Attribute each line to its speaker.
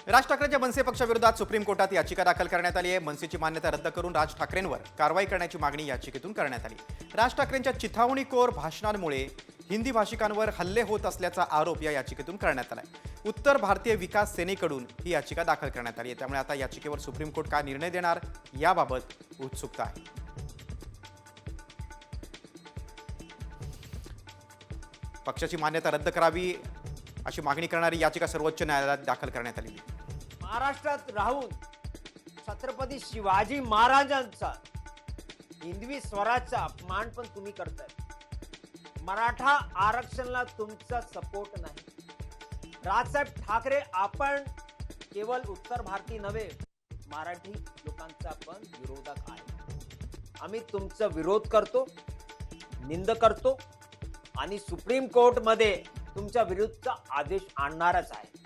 Speaker 1: राज ठाकरेंच्या मनसे पक्षाविरोधात सुप्रीम कोर्टात याचिका दाखल करण्यात आली आहे। मनसेची मान्यता रद्द करून राज ठाकरेंवर कारवाई करण्याची मागणी याचिकेतून करण्यात आली। राज ठाकरेंच्या चिथावणीखोर भाषणांमुळे हिंदी भाषिकांवर हल्ले होत असल्याचा आरोप या याचिकेतून करण्यात आला आहे। उत्तर भारतीय विकास सेनेकडून ही याचिका दाखल करण्यात आली आहे। त्यामुळे आता याचिकेवर सुप्रीम कोर्ट काय निर्णय देणार याबाबत उत्सुकता आहे। पक्षाची मान्यता रद्द करावी अशी मागणी करणारी याचिका सर्वोच्च न्यायालयात दाखल करण्यात आली।
Speaker 2: महाराष्ट्रात राहून छत्रपती शिवाजी महाराजांचा हिंदवी स्वराज्याचा अपमान पण तुम्ही करताय। मराठा आरक्षणाला तुमचा सपोर्ट नाही। राजसाहेब ठाकरे आपण केवळ उत्तर भारतीय नव्हे मराठी लोकांचा पण विरोधक आहे। आम्ही तुमचा विरोध करतो, निंद करतो आणि सुप्रीम कोर्ट मध्ये तुमच्या विरुद्धचा आदेश आणणारच आहे।